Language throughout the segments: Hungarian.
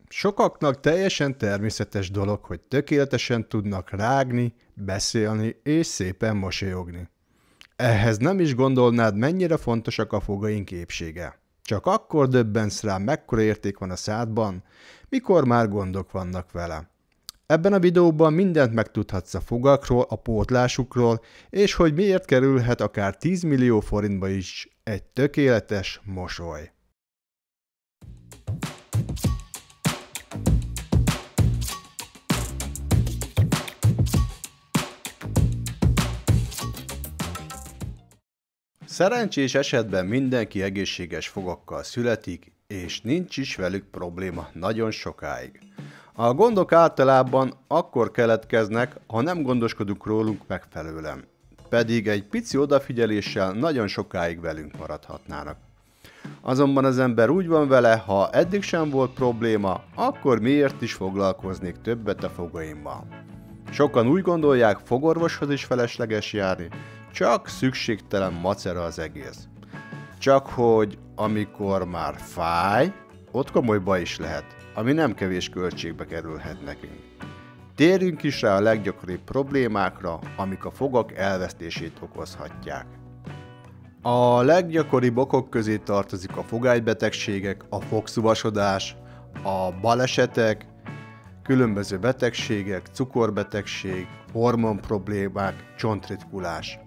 Sokaknak teljesen természetes dolog, hogy tökéletesen tudnak rágni, beszélni és szépen mosolyogni. Ehhez nem is gondolnád, mennyire fontosak a fogaink épsége. Csak akkor döbbensz rá, mekkora érték van a szádban, mikor már gondok vannak vele. Ebben a videóban mindent megtudhatsz a fogakról, a pótlásukról, és hogy miért kerülhet akár 10 millió forintba is egy tökéletes mosoly. Szerencsés esetben mindenki egészséges fogakkal születik, és nincs is velük probléma nagyon sokáig. A gondok általában akkor keletkeznek, ha nem gondoskodunk róluk megfelelően, pedig egy pici odafigyeléssel nagyon sokáig velünk maradhatnának. Azonban az ember úgy van vele, ha eddig sem volt probléma, akkor miért is foglalkoznék többet a fogaimmal? Sokan úgy gondolják, fogorvoshoz is felesleges járni, csak szükségtelen macera az egész. Csak hogy amikor már fáj, ott komoly baj is lehet, ami nem kevés költségbe kerülhet nekünk. Térjünk is rá a leggyakoribb problémákra, amik a fogak elvesztését okozhatják. A leggyakoribb okok közé tartozik a fogálybetegségek, a fogszúvasodás, a balesetek, különböző betegségek, cukorbetegség, hormonproblémák, csontritkulás.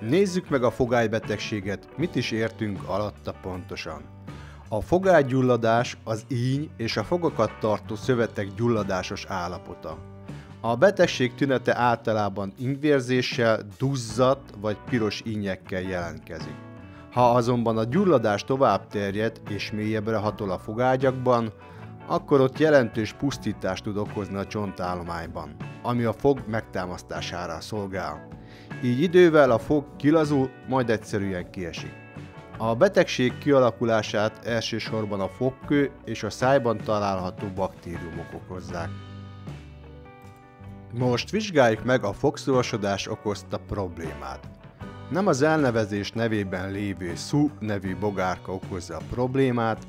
Nézzük meg a fogálybetegséget, mit is értünk alatta pontosan. A fogálygyulladás az íny és a fogakat tartó szövetek gyulladásos állapota. A betegség tünete általában ínyvérzéssel, duzzadt vagy piros ínyekkel jelentkezik. Ha azonban a gyulladás tovább terjed és mélyebbre hatol a fogágyakban, akkor ott jelentős pusztítást tud okozni a csontállományban, ami a fog megtámasztására szolgál. Így idővel a fog kilazul, majd egyszerűen kiesik. A betegség kialakulását elsősorban a fogkő és a szájban található baktériumok okozzák. Most vizsgáljuk meg a fogszúvasodás okozta problémát. Nem az elnevezés nevében lévő szú nevű bogárka okozza a problémát,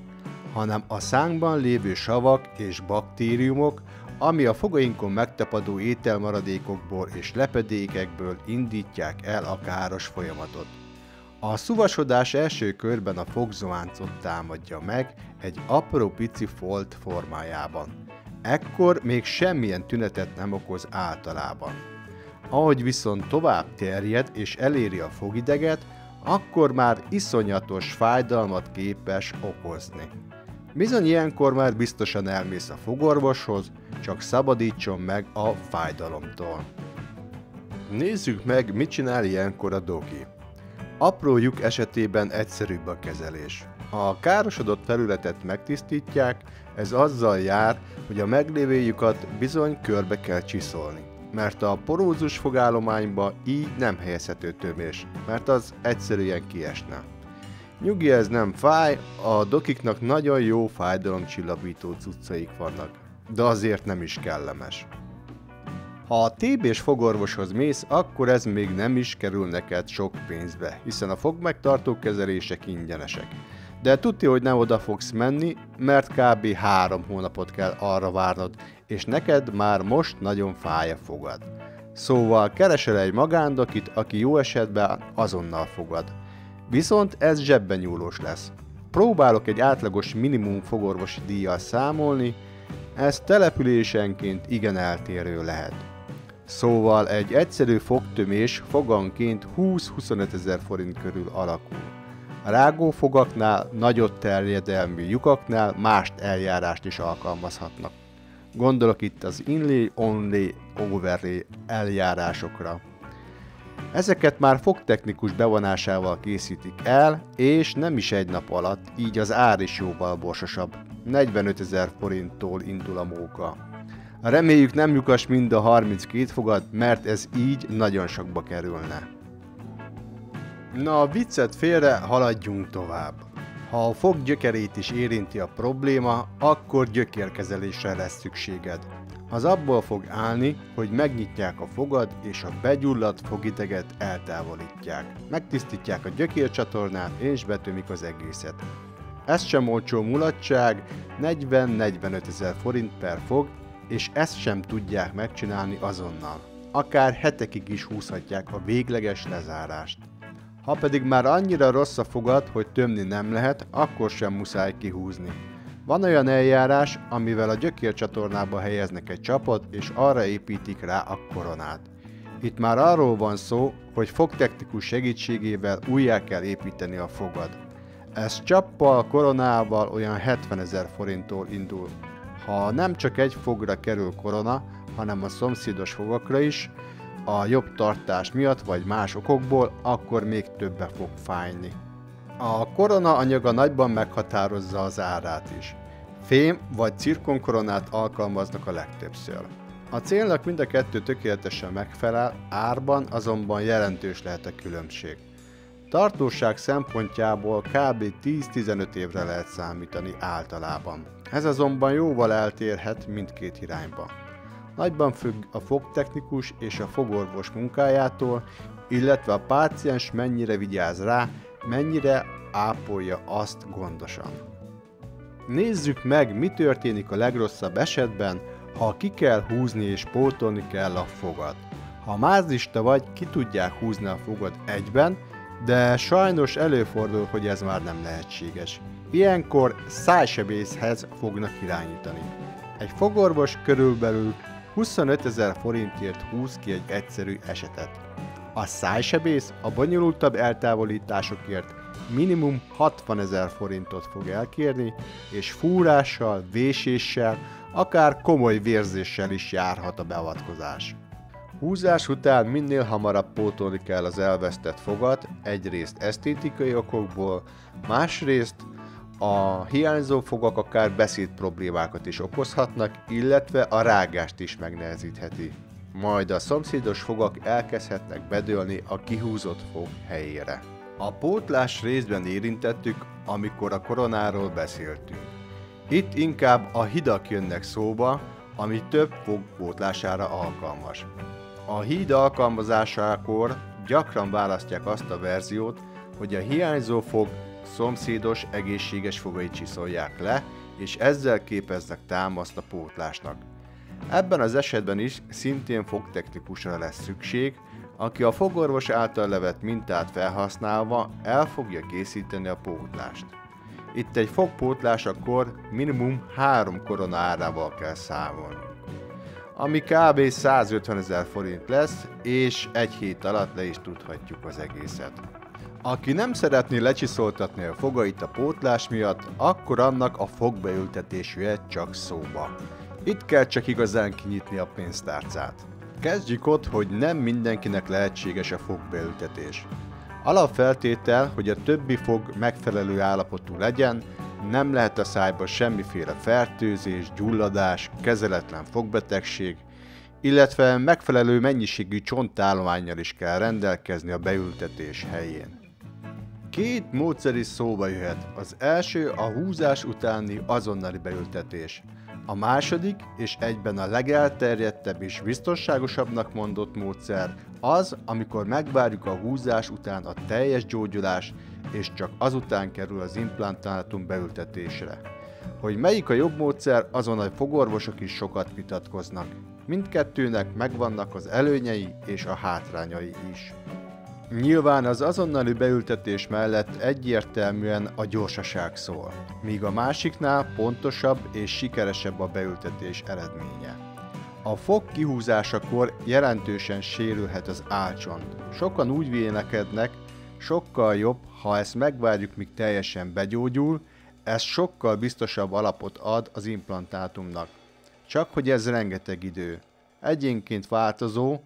hanem a szánkban lévő savak és baktériumok, ami a fogainkon megtapadó ételmaradékokból és lepedékekből indítják el a káros folyamatot. A szúvasodás első körben a fogzománcot támadja meg egy apró pici folt formájában. Ekkor még semmilyen tünetet nem okoz általában. Ahogy viszont tovább terjed és eléri a fogideget, akkor már iszonyatos fájdalmat képes okozni. Bizony ilyenkor már biztosan elmész a fogorvoshoz, csak szabadítson meg a fájdalomtól. Nézzük meg, mit csinál ilyenkor a doki. Apró lyuk esetében egyszerűbb a kezelés. A károsodott felületet megtisztítják, ez azzal jár, hogy a meglévő lyukat bizony körbe kell csiszolni, mert a porózus fogállományba így nem helyezhető tömés, mert az egyszerűen kiesne. Nyugi, ez nem fáj, a dokiknak nagyon jó fájdalomcsillapító cuccaik vannak, de azért nem is kellemes. Ha a TB-s fogorvoshoz mész, akkor ez még nem is kerül neked sok pénzbe, hiszen a fogmegtartó kezelések ingyenesek. De tudti, hogy nem oda fogsz menni, mert kb. 3 hónapot kell arra várnod, és neked már most nagyon fáj a fogad. Szóval keresel egy magándokit, aki jó esetben azonnal fogad. Viszont ez zsebben nyúlós lesz. Próbálok egy átlagos minimum fogorvosi díjjal számolni, ez településenként igen eltérő lehet. Szóval egy egyszerű fogtömés foganként 20-25 ezer forint körül alakul. A rágófogaknál, nagyobb terjedelmű lyukaknál más eljárást is alkalmazhatnak. Gondolok itt az inlay, onlay, overlay eljárásokra. Ezeket már fogtechnikus bevonásával készítik el, és nem is egy nap alatt, így az ár is jóval borsosabb. 45 ezer forinttól indul a móka. Reméljük nem lyukas mind a 32 fogad, mert ez így nagyon sokba kerülne. Na, a viccet félre, haladjunk tovább. Ha a fog gyökerét is érinti a probléma, akkor gyökérkezelésre lesz szükséged. Az abból fog állni, hogy megnyitják a fogad és a begyulladt fogideget eltávolítják. Megtisztítják a gyökércsatornát és betömik az egészet. Ez sem olcsó mulatság, 40-45 ezer forint per fog, és ezt sem tudják megcsinálni azonnal. Akár hetekig is húzhatják a végleges lezárást. Ha pedig már annyira rossz a fogad, hogy tömni nem lehet, akkor sem muszáj kihúzni. Van olyan eljárás, amivel a gyökércsatornába helyeznek egy csapot, és arra építik rá a koronát. Itt már arról van szó, hogy fogtechnikus segítségével újjá kell építeni a fogad. Ez csappal, koronával olyan 70 ezer forinttól indul. Ha nem csak egy fogra kerül korona, hanem a szomszédos fogakra is, a jobb tartás miatt vagy más okokból, akkor még többe fog fájni. A korona anyaga nagyban meghatározza az árát is. Fém vagy cirkonkoronát alkalmaznak a legtöbbször. A célnak mind a kettő tökéletesen megfelel, árban azonban jelentős lehet a különbség. Tartóság szempontjából kb. 10-15 évre lehet számítani általában. Ez azonban jóval eltérhet mindkét irányba. Nagyban függ a fogtechnikus és a fogorvos munkájától, illetve a páciens mennyire vigyáz rá, mennyire ápolja azt gondosan. Nézzük meg, mi történik a legrosszabb esetben, ha ki kell húzni és pótolni kell a fogad. Ha mázlista vagy, ki tudják húzni a fogad egyben, de sajnos előfordul, hogy ez már nem lehetséges. Ilyenkor szájsebészhez fognak irányítani. Egy fogorvos körülbelül 25 ezer forintért húz ki egy egyszerű esetet. A szájsebész a bonyolultabb eltávolításokért minimum 60 ezer forintot fog elkérni, és fúrással, véséssel, akár komoly vérzéssel is járhat a beavatkozás. Húzás után minél hamarabb pótolni kell az elvesztett fogat, egyrészt esztétikai okokból, másrészt a hiányzó fogak akár beszéd problémákat is okozhatnak, illetve a rágást is megnehezítheti. Majd a szomszédos fogak elkezdhetnek bedőlni a kihúzott fog helyére. A pótlás részben érintettük, amikor a koronáról beszéltünk. Itt inkább a hidak jönnek szóba, ami több fog pótlására alkalmas. A híd alkalmazásakor gyakran választják azt a verziót, hogy a hiányzó fog szomszédos egészséges fogait csiszolják le, és ezzel képeznek támaszt a pótlásnak. Ebben az esetben is szintén fogtechnikusra lesz szükség, aki a fogorvos által levett mintát felhasználva el fogja készíteni a pótlást. Itt egy fogpótlásakor minimum 3 korona árával kell számolni, ami kb. 150 ezer forint lesz, és egy hét alatt le is tudhatjuk az egészet. Aki nem szeretné lecsiszoltatni a fogait a pótlás miatt, akkor annak a fogbeültetés jöhet csak szóba. Itt kell csak igazán kinyitni a pénztárcát. Kezdjük ott, hogy nem mindenkinek lehetséges a fogbeültetés. Alapfeltétel, hogy a többi fog megfelelő állapotú legyen, nem lehet a szájba semmiféle fertőzés, gyulladás, kezeletlen fogbetegség, illetve megfelelő mennyiségű csontállománnyal is kell rendelkezni a beültetés helyén. Két módszer is szóba jöhet. Az első a húzás utáni azonnali beültetés. A második, és egyben a legelterjedtebb és biztonságosabbnak mondott módszer az, amikor megvárjuk a húzás után a teljes gyógyulás, és csak azután kerül az implantátum beültetésre. Hogy melyik a jobb módszer, azon a fogorvosok is sokat vitatkoznak. Mindkettőnek megvannak az előnyei és a hátrányai is. Nyilván az azonnali beültetés mellett egyértelműen a gyorsaság szól, míg a másiknál pontosabb és sikeresebb a beültetés eredménye. A fog kihúzásakor jelentősen sérülhet az állcsont. Sokan úgy vélekednek, sokkal jobb, ha ezt megvárjuk, míg teljesen begyógyul, ez sokkal biztosabb alapot ad az implantátumnak. Csak hogy ez rengeteg idő. Egyénként változó,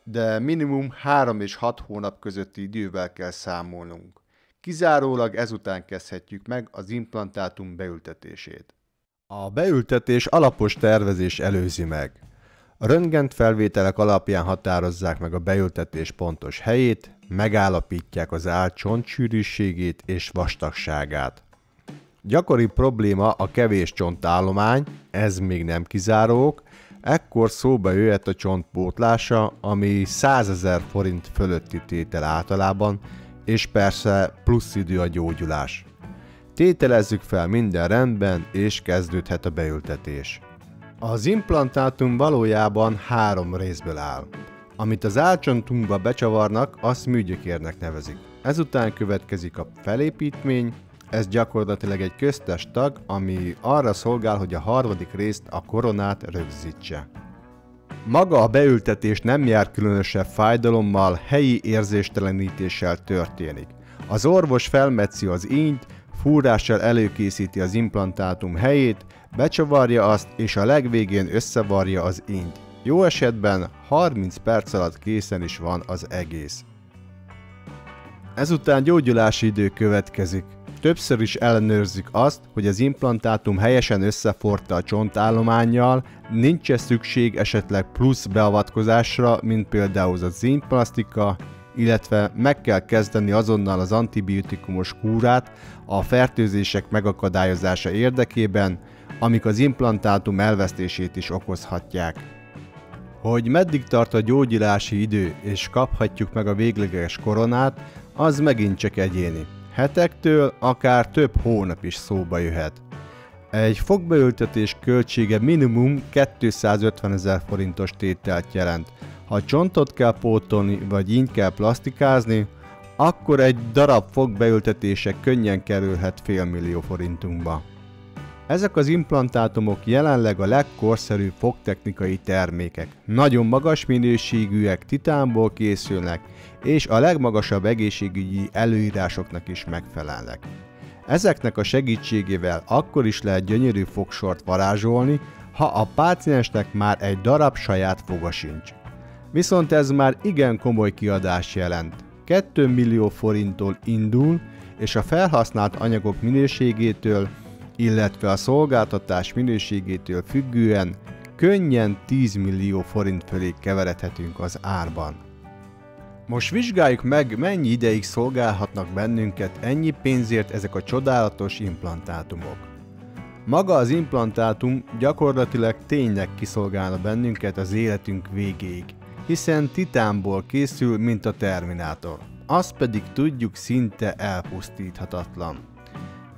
de minimum 3 és 6 hónap közötti idővel kell számolnunk. Kizárólag ezután kezdhetjük meg az implantátum beültetését. A beültetés alapos tervezés előzi meg. A röntgenfelvételek alapján határozzák meg a beültetés pontos helyét, megállapítják az áll csontsűrűségét és vastagságát. Gyakori probléma a kevés csontállomány, ez még nem kizárók, ekkor szóba jöhet a csont pótlása, ami 100 000 forint fölötti tétel általában, és persze plusz idő a gyógyulás. Tételezzük fel, minden rendben, és kezdődhet a beültetés. Az implantátum valójában 3 részből áll. Amit az állcsontunkba becsavarnak, azt műgyökérnek nevezik. Ezután következik a felépítmény, ez gyakorlatilag egy köztes tag, ami arra szolgál, hogy a harmadik részt, a koronát rögzítse. Maga a beültetés nem jár különösebb fájdalommal, helyi érzéstelenítéssel történik. Az orvos felmetszi az ínyt, fúrással előkészíti az implantátum helyét, becsavarja azt és a legvégén összevarja az ínyt. Jó esetben 30 perc alatt készen is van az egész. Ezután gyógyulási idő következik. Többször is ellenőrzzük azt, hogy az implantátum helyesen összeforta a csontállománnyal, nincs-e szükség esetleg plusz beavatkozásra, mint például a zímplasztika, illetve meg kell kezdeni azonnal az antibiotikumos kúrát a fertőzések megakadályozása érdekében, amik az implantátum elvesztését is okozhatják. Hogy meddig tart a gyógyulási idő és kaphatjuk meg a végleges koronát, az megint csak egyéni. Hetektől akár több hónap is szóba jöhet. Egy fogbeültetés költsége minimum 250 000 forintos tételt jelent. Ha csontot kell pótolni vagy ínyt kell plasztikázni, akkor egy darab fogbeültetése könnyen kerülhet $500 000 forintunkba. Ezek az implantátumok jelenleg a legkorszerűbb fogtechnikai termékek. Nagyon magas minőségűek, titánból készülnek, és a legmagasabb egészségügyi előírásoknak is megfelelnek. Ezeknek a segítségével akkor is lehet gyönyörű fogsort varázsolni, ha a páciensnek már egy darab saját foga sincs. Viszont ez már igen komoly kiadás jelent. 2 millió forinttól indul, és a felhasznált anyagok minőségétől, illetve a szolgáltatás minőségétől függően könnyen 10 millió forint fölé keveredhetünk az árban. Most vizsgáljuk meg, mennyi ideig szolgálhatnak bennünket ennyi pénzért ezek a csodálatos implantátumok. Maga az implantátum gyakorlatilag tényleg kiszolgálna bennünket az életünk végéig, hiszen titánból készül, mint a Terminátor. Azt pedig tudjuk, szinte elpusztíthatatlan.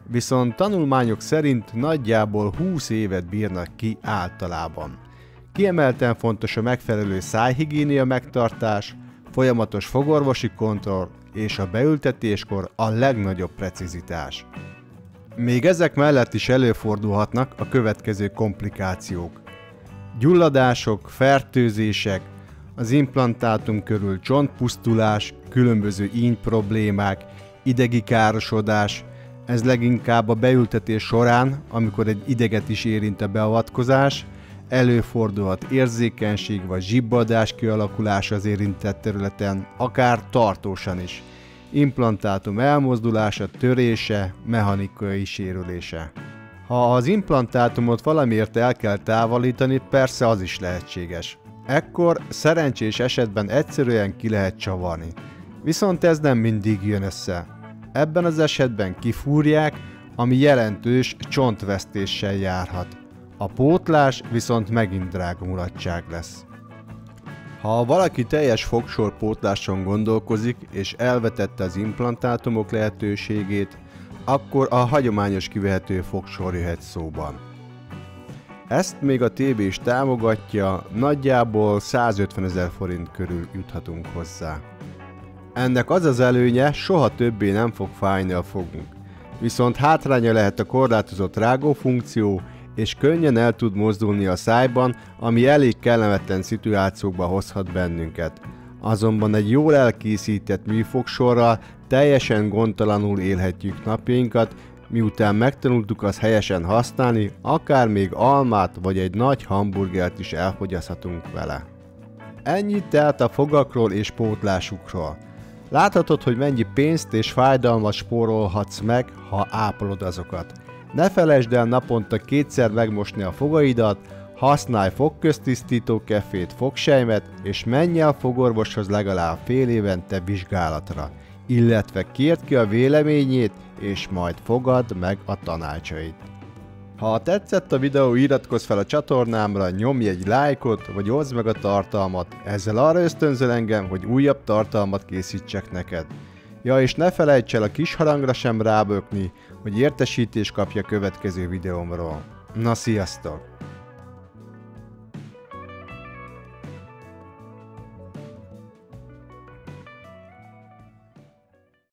Viszont tanulmányok szerint nagyjából 20 évet bírnak ki általában. Kiemelten fontos a megfelelő szájhigiénia megtartás, folyamatos fogorvosi kontroll és a beültetéskor a legnagyobb precizitás. Még ezek mellett is előfordulhatnak a következő komplikációk. Gyulladások, fertőzések, az implantátum körül csontpusztulás, különböző íny problémák, idegi károsodás, ez leginkább a beültetés során, amikor egy ideget is érint a beavatkozás, előfordulhat érzékenység vagy zsibbadás kialakulása az érintett területen, akár tartósan is. Implantátum elmozdulása, törése, mechanikai sérülése. Ha az implantátumot valamiért el kell távolítani, persze az is lehetséges. Ekkor szerencsés esetben egyszerűen ki lehet csavarni. Viszont ez nem mindig jön össze. Ebben az esetben kifúrják, ami jelentős csontvesztéssel járhat. A pótlás viszont megint drága mulatság lesz. Ha valaki teljes fogsorpótláson gondolkozik és elvetette az implantátumok lehetőségét, akkor a hagyományos kivehető fogsor jöhet szóban. Ezt még a TB is támogatja, nagyjából 150 000 forint körül juthatunk hozzá. Ennek az az előnye, soha többé nem fog fájni a fogunk. Viszont hátránya lehet a korlátozott rágófunkció, és könnyen el tud mozdulni a szájban, ami elég kellemetlen szituációkba hozhat bennünket. Azonban egy jól elkészített műfogsorral teljesen gondtalanul élhetjük napjainkat, miután megtanultuk azt helyesen használni, akár még almát vagy egy nagy hamburgert is elfogyaszthatunk vele. Ennyit tehát a fogakról és pótlásukról. Láthatod, hogy mennyi pénzt és fájdalmat spórolhatsz meg, ha ápolod azokat. Ne felejtsd el naponta 2-szer megmosni a fogaidat, használj fogköztisztító kefét, fogsejmet, és menj el fogorvoshoz legalább fél évente vizsgálatra, illetve kérd ki a véleményét, és majd fogadd meg a tanácsait. Ha tetszett a videó, iratkozz fel a csatornámra, nyomj egy lájkot, vagy oszd meg a tartalmat, ezzel arra ösztönzöl engem, hogy újabb tartalmat készítsek neked. Ja, és ne felejts el a kis harangra sem rábökni, hogy értesítést kapja a következő videómról. Na, sziasztok!